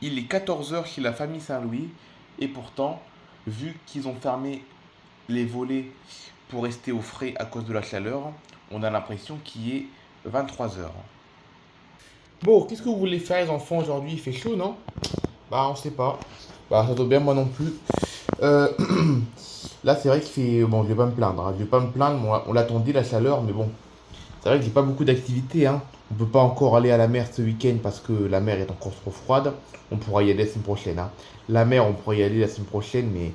Il est 14 heures chez la famille Saint-Louis et pourtant, vu qu'ils ont fermé les volets pour rester au frais à cause de la chaleur, on a l'impression qu'il est 23 heures. Bon, qu'est-ce que vous voulez faire les enfants aujourd'hui? Il fait chaud, non? Bah, on sait pas. Bah, ça doit bien, moi non plus. Euh, Là, c'est vrai qu'il fait. Bon, je vais pas me plaindre, hein. Je vais pas me plaindre, moi, on l'attendait la chaleur, mais bon. C'est vrai que j'ai pas beaucoup d'activités, hein. On peut pas encore aller à la mer ce week-end parce que la mer est encore trop froide. On pourra y aller la semaine prochaine, hein. La mer, on pourra y aller la semaine prochaine, mais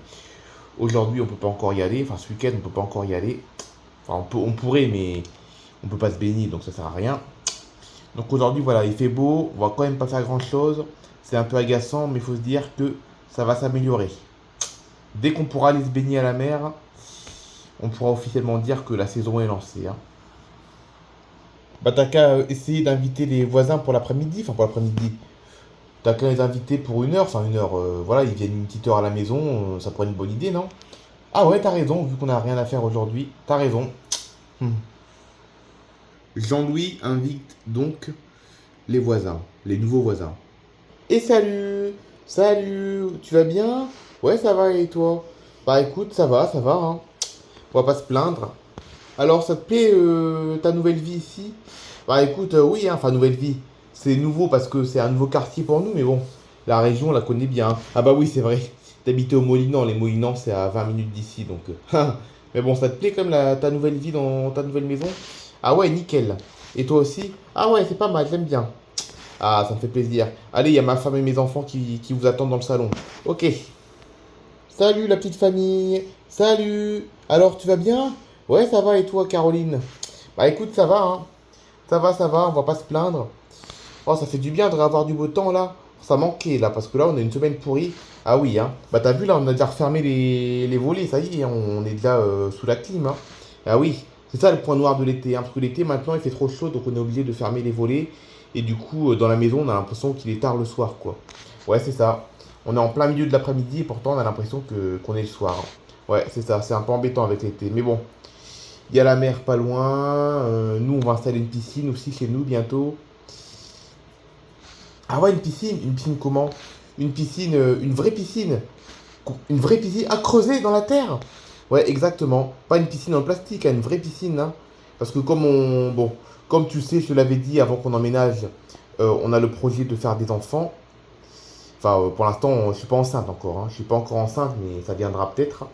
aujourd'hui, on peut pas encore y aller. Enfin, ce week-end, on peut pas encore y aller. Enfin, on pourrait, mais on peut pas se baigner, donc ça sert à rien. Donc aujourd'hui, voilà, il fait beau. On va quand même pas faire grand-chose. C'est un peu agaçant, mais il faut se dire que ça va s'améliorer. Dès qu'on pourra aller se baigner à la mer, on pourra officiellement dire que la saison est lancée, hein. Bah t'as qu'à essayer d'inviter les voisins pour l'après-midi, enfin pour l'après-midi. T'as qu'à les inviter pour une heure, enfin une heure, voilà, ils viennent une petite heure à la maison, ça pourrait être une bonne idée, non? Ah ouais, t'as raison, vu qu'on n'a rien à faire aujourd'hui, t'as raison. Hmm. Jean-Louis invite donc les voisins, les nouveaux voisins. Et salut! Salut! Tu vas bien? Ouais, ça va et toi? Bah écoute, ça va, hein. On va pas se plaindre. Alors, ça te plaît ta nouvelle vie ici? Bah écoute, oui, hein, enfin nouvelle vie. C'est nouveau parce que c'est un nouveau quartier pour nous, mais bon, la région, on la connaît bien. Ah bah oui, c'est vrai. T'habitais au Molinan, les Molinans, c'est à 20 minutes d'ici, donc... mais bon, ça te plaît comme ta nouvelle vie dans ta nouvelle maison? Ah ouais, nickel. Et toi aussi? Ah ouais, c'est pas mal, j'aime bien. Ah, ça me fait plaisir. Allez, il y a ma femme et mes enfants qui vous attendent dans le salon. Ok. Salut la petite famille. Salut. Alors, tu vas bien? Ouais, ça va et toi, Caroline? Bah écoute, ça va, hein. Ça va, on va pas se plaindre. Oh, ça fait du bien de avoir du beau temps là. Ça manquait là, parce que là, on a une semaine pourrie. Ah oui, hein. Bah t'as vu là, on a déjà refermé les volets, ça y est, hein, on est déjà sous la clim, hein. Ah oui, c'est ça le point noir de l'été, hein, parce que l'été maintenant il fait trop chaud, donc on est obligé de fermer les volets. Et du coup, dans la maison, on a l'impression qu'il est tard le soir, quoi. Ouais, c'est ça. On est en plein milieu de l'après-midi et pourtant on a l'impression qu'on est le soir, hein. Ouais, c'est ça, c'est un peu embêtant avec l'été. Mais bon, il y a la mer pas loin. Nous, on va installer une piscine aussi chez nous bientôt. Ah ouais, une piscine comment? Une piscine, une vraie piscine. Une vraie piscine à creuser dans la terre. Ouais, exactement. Pas une piscine en plastique, hein, une vraie piscine, hein. Parce que bon, comme tu sais, je te l'avais dit avant qu'on emménage, on a le projet de faire des enfants. Enfin, pour l'instant, je suis pas enceinte encore, hein. Je suis pas encore enceinte, mais ça viendra peut-être.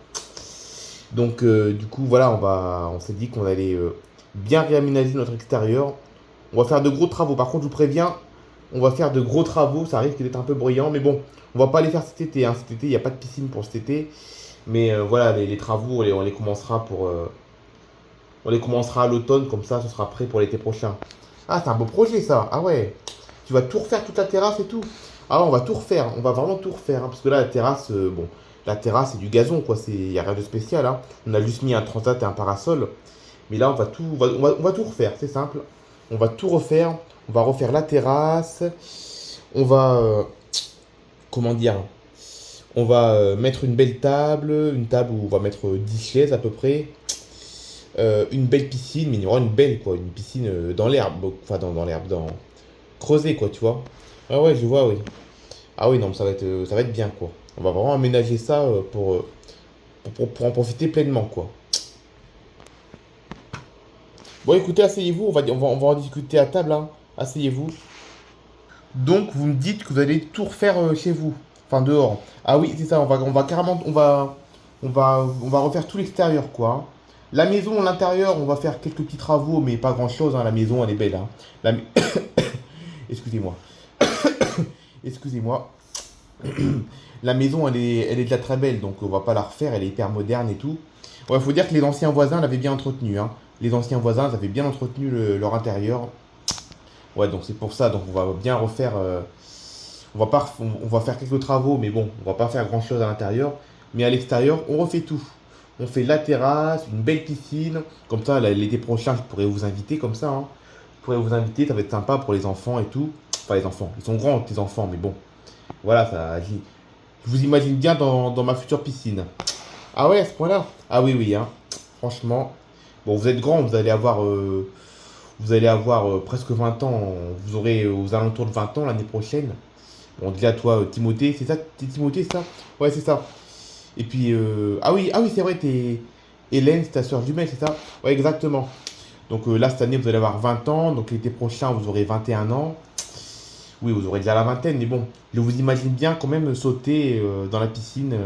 Donc, du coup, voilà, on s'est dit qu'on allait bien réaménager notre extérieur. On va faire de gros travaux. Par contre, je vous préviens, on va faire de gros travaux. Ça risque d'être un peu bruyant, mais bon, on va pas les faire cet été, hein. Cet été, il n'y a pas de piscine pour cet été. Mais voilà, les travaux, on les commencera à l'automne, comme ça, ce sera prêt pour l'été prochain. Ah, c'est un beau projet, ça. Ah ouais. Tu vas tout refaire, toute la terrasse et tout. Ah, on va tout refaire. On va vraiment tout refaire, hein, parce que là, la terrasse, bon, la terrasse, c'est du gazon, quoi. Il n'y a rien de spécial, hein. On a juste mis un transat et un parasol. Mais là, on va tout refaire, c'est simple. On va tout refaire. On va refaire la terrasse. On va, comment dire, on va mettre une table où on va mettre 10 chaises à peu près. Une belle piscine, mais il y aura une belle, quoi. Une piscine dans l'herbe. Enfin, dans l'herbe, dans... Creusée, quoi, tu vois. Ah ouais, je vois, oui. Ah oui, non, mais ça va être bien, quoi. On va vraiment aménager ça pour en profiter pleinement, quoi. Bon, écoutez, asseyez-vous, on va en discuter à table, hein. Asseyez-vous. Donc, vous me dites que vous allez tout refaire chez vous, enfin dehors. Ah oui, c'est ça, on va carrément, on va refaire tout l'extérieur, quoi, hein. La maison, l'intérieur, on va faire quelques petits travaux, mais pas grand-chose, hein. La maison, elle est belle, hein. Excusez-moi. Excusez-moi. La maison, elle est déjà très belle, donc on va pas la refaire, elle est hyper moderne et tout. Ouais, faut dire que les anciens voisins l'avaient bien entretenu, hein. Les anciens voisins avaient bien entretenu leur intérieur. Ouais, donc c'est pour ça, donc on va bien refaire. On va pas, on va faire quelques travaux, mais bon, on va pas faire grand chose à l'intérieur. Mais à l'extérieur, on refait tout. On fait la terrasse, une belle piscine. Comme ça, l'été prochain, je pourrais vous inviter comme ça, hein. Je pourrais vous inviter, ça va être sympa pour les enfants et tout. Enfin, les enfants, ils sont grands, tes enfants, mais bon. Voilà, je vous imagine bien dans ma future piscine. Ah ouais, à ce point-là? Ah oui, oui, hein. Franchement. Bon, vous êtes grands, vous allez avoir Vous allez avoir presque 20 ans. Vous aurez aux alentours de 20 ans l'année prochaine. Bon, déjà, toi, Timothée, c'est ça? T'es Timothée, c'est ça? Ouais, c'est ça. Et puis, ah oui, c'est vrai, t'es Hélène, c'est ta soeur jumelle, c'est ça? Ouais, exactement. Donc là, cette année, vous allez avoir 20 ans. Donc l'été prochain, vous aurez 21 ans. Oui, vous aurez déjà la vingtaine, mais bon, je vous imagine bien quand même sauter dans la piscine,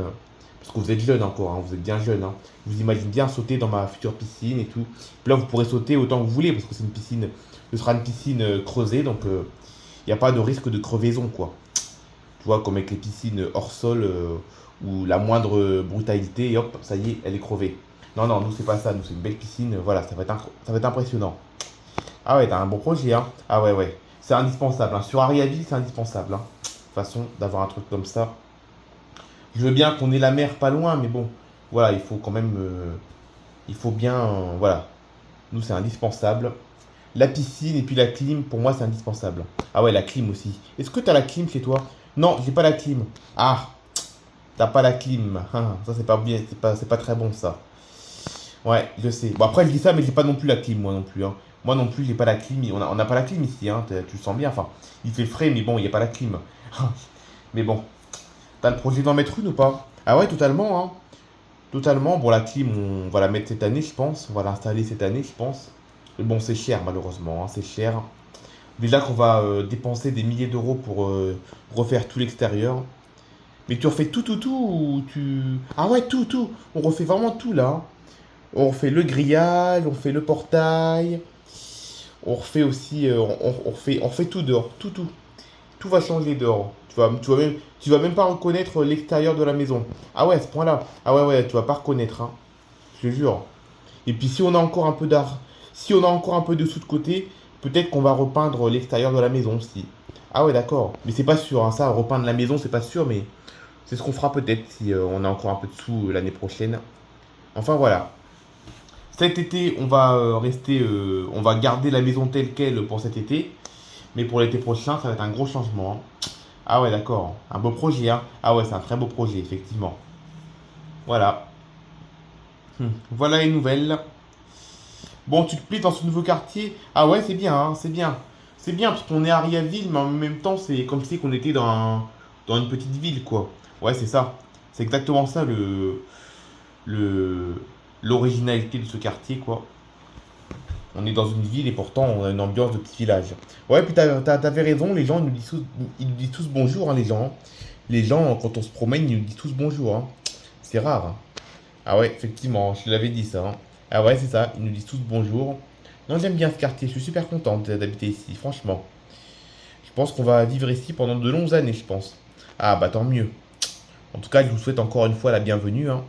parce que vous êtes jeune encore, hein, vous êtes bien jeune. Hein. Je vous imagine bien sauter dans ma future piscine et tout. Puis là, vous pourrez sauter autant que vous voulez, parce que c'est une piscine, ce sera une piscine creusée, donc il n'y a pas de risque de crevaison, quoi. Tu vois, comme avec les piscines hors sol, où la moindre brutalité, et hop, ça y est, elle est crevée. Non, non, nous, c'est pas ça, nous, c'est une belle piscine, voilà, ça va être impressionnant. Ah ouais, t'as un bon projet, hein. Ah ouais, ouais. C'est indispensable, hein. Sur Ariaville, c'est indispensable, hein. De toute façon, d'avoir un truc comme ça. Je veux bien qu'on ait la mer pas loin, mais bon, voilà, il faut quand même. Il faut bien. Voilà. Nous, c'est indispensable. La piscine et puis la clim, pour moi, c'est indispensable. Ah ouais, la clim aussi. Est-ce que t'as la clim chez toi? Non, j'ai pas la clim. Ah, t'as pas la clim. Ah, ça, c'est pas bien, c'est pas très bon, ça. Ouais, je sais. Bon, après, je dis ça, mais j'ai pas non plus la clim, moi non plus. Hein. Moi non plus, j'ai pas la clim. On n'a pas la clim ici, hein. Tu le sens bien. Enfin, il fait frais, mais bon, il n'y a pas la clim. Mais bon, t'as le projet d'en mettre une ou pas? Ah ouais, totalement, hein. Totalement. Bon, la clim, on va la mettre cette année, je pense. On va l'installer cette année, je pense. Mais bon, c'est cher, malheureusement, hein. C'est cher. Déjà qu'on va dépenser des milliers d'euros pour refaire tout l'extérieur. Mais tu refais tout ou tu... Ah ouais, tout. On refait vraiment tout, là. Hein. On refait le grillage, on fait le portail, on refait aussi, on refait tout dehors, tout. Tout va changer dehors. Tu vas même pas reconnaître l'extérieur de la maison. Ah ouais, à ce point-là. Ah ouais, ouais, tu vas pas reconnaître, hein. Je te jure. Et puis si on a encore un peu d'art, si on a encore un peu de sous de côté, peut-être qu'on va repeindre l'extérieur de la maison aussi. Ah ouais, d'accord. Mais c'est pas sûr, hein, ça, repeindre la maison, c'est pas sûr, mais c'est ce qu'on fera peut-être si on a encore un peu de sous l'année prochaine. Enfin voilà. Cet été, on va on va garder la maison telle quelle pour cet été. Mais pour l'été prochain, ça va être un gros changement. Hein. Ah ouais, d'accord. Un beau projet, hein. Ah ouais, c'est un très beau projet, effectivement. Voilà. Voilà les nouvelles. Bon, tu te plais dans ce nouveau quartier? Ah ouais, c'est bien, hein, c'est bien. C'est bien, parce qu'on est à Ariaville, mais en même temps, c'est comme si on était dans une petite ville, quoi. Ouais, c'est ça. C'est exactement ça le, l'originalité de ce quartier, quoi. On est dans une ville et pourtant on a une ambiance de petit village. Ouais, puis t'avais raison, les gens ils nous disent tous bonjour, hein, les gens. Les gens, quand on se promène, ils nous disent tous bonjour. Hein. C'est rare. Hein. Ah ouais, effectivement, je te l'avais dit ça. Hein. Ah ouais, c'est ça, ils nous disent tous bonjour. Non, j'aime bien ce quartier, je suis super contente d'habiter ici, franchement. Je pense qu'on va vivre ici pendant de longues années, je pense. Ah bah tant mieux. En tout cas, je vous souhaite encore une fois la bienvenue. Hein.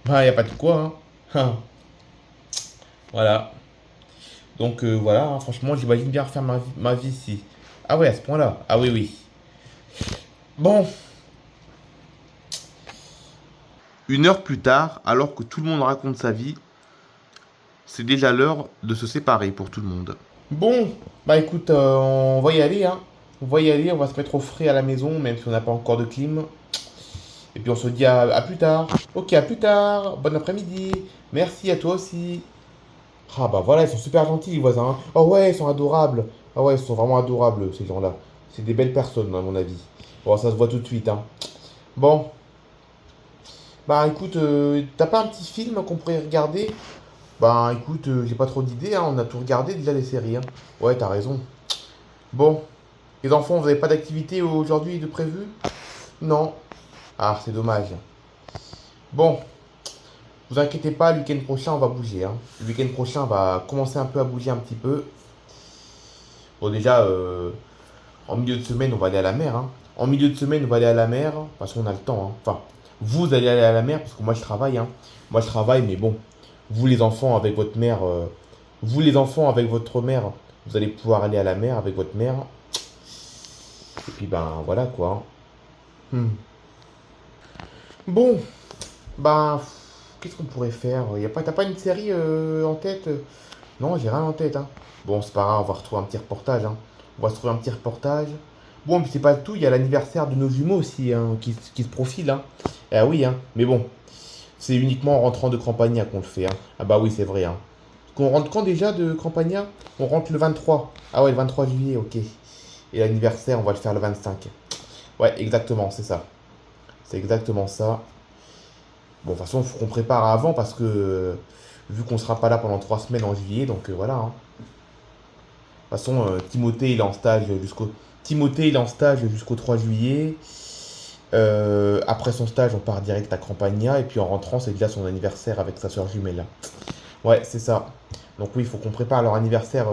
Bah, y a pas de quoi. Hein. Voilà. Donc voilà, hein, franchement, j'imagine bien refaire ma vie ici. Ah ouais, à ce point-là. Ah oui, oui. Bon, 1 heure plus tard, alors que tout le monde raconte sa vie, c'est déjà l'heure de se séparer pour tout le monde. Bon, bah écoute, on va y aller, hein. On va y aller, on va se mettre au frais à la maison, même si on n'a pas encore de clim. Et puis on se dit à plus tard. Ok, à plus tard. Bon après-midi. Merci à toi aussi. Ah bah voilà, ils sont super gentils les voisins. Hein. Oh ouais, ils sont adorables. Ah ouais, ils sont vraiment adorables ces gens-là. C'est des belles personnes à mon avis. Bon, ça se voit tout de suite. Hein. Bon, bah écoute, t'as pas un petit film qu'on pourrait regarder? Bah écoute, j'ai pas trop d'idées, hein. On a tout regardé déjà les séries. Hein. Ouais, t'as raison. Bon, les enfants, vous avez pas d'activité aujourd'hui de prévu? Non. Ah, c'est dommage. Bon, vous inquiétez pas, le week-end prochain, on va bouger. Hein. Le week-end prochain, on va commencer un peu à bouger un petit peu. Bon, déjà, en milieu de semaine, on va aller à la mer. Hein. En milieu de semaine, on va aller à la mer parce qu'on a le temps. Hein. Enfin, vous allez aller à la mer parce que moi, je travaille. Hein. Moi, je travaille, mais bon, vous les enfants avec votre mère, vous les enfants avec votre mère, vous allez pouvoir aller à la mer avec votre mère. Et puis, ben, voilà quoi. Hmm. Bon, ben, qu'est-ce qu'on pourrait faire? T'as pas une série en tête? Non, j'ai rien en tête. Hein. Bon, c'est pas grave, on va retrouver un petit reportage. Hein. On va se trouver un petit reportage. Bon, puis c'est pas tout, il y a l'anniversaire de nos jumeaux aussi hein, qui se profile. Hein. Ah oui, hein. Mais bon, c'est uniquement en rentrant de Campagnac qu'on le fait. Hein. Ah bah oui, c'est vrai. Hein. Qu'on rentre quand déjà de Campagna? On rentre le 23. Ah ouais, le 23 juillet, ok. Et l'anniversaire, on va le faire le 25. Ouais, exactement, c'est ça. C'est exactement ça. Bon, de toute façon, il faut qu'on prépare avant parce que vu qu'on sera pas là pendant 3 semaines en juillet, donc voilà, hein. De toute façon, Timothée, il est en stage jusqu'au 3 juillet. Après son stage, on part direct à Campagna. Et puis en rentrant, c'est déjà son anniversaire avec sa soeur jumelle. Ouais, c'est ça. Donc oui, il faut qu'on prépare leur anniversaire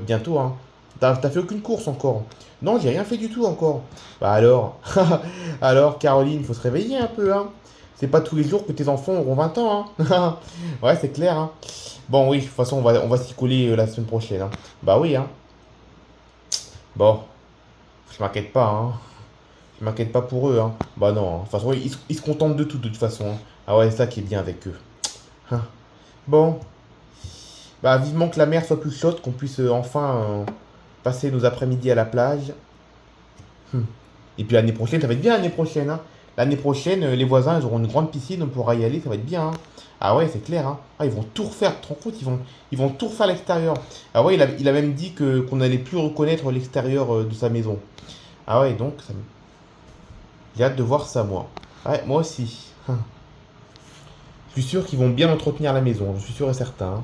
bientôt, hein. T'as fait aucune course encore? Non, j'ai rien fait du tout encore. Bah alors, alors Caroline, faut se réveiller un peu, hein. C'est pas tous les jours que tes enfants auront 20 ans, hein. Ouais, c'est clair, hein. Bon, oui, de toute façon, on va s'y coller la semaine prochaine, hein. Bah oui, hein. Bon, je m'inquiète pas, hein. Je m'inquiète pas pour eux, hein. Bah non, hein. De toute façon, ils se contentent de tout, de toute façon, hein. Ah ouais, c'est ça qui est bien avec eux. Hein. Bon, bah vivement que la mer soit plus chaude, qu'on puisse enfin passer nos après-midi à la plage. Hum. Et puis l'année prochaine, ça va être bien l'année prochaine, hein. L'année prochaine, les voisins, ils auront une grande piscine, on pourra y aller, ça va être bien, hein. Ah ouais, c'est clair, hein. Ah, ils vont tout refaire, tu te rends compte, ils vont tout refaire à l'extérieur. Ah ouais, il a même dit qu'on n'allait plus reconnaître l'extérieur de sa maison. Ah ouais, donc, j'ai hâte de voir ça, moi. Ouais, moi aussi. Je suis sûr qu'ils vont bien entretenir la maison, je suis sûr et certain, hein.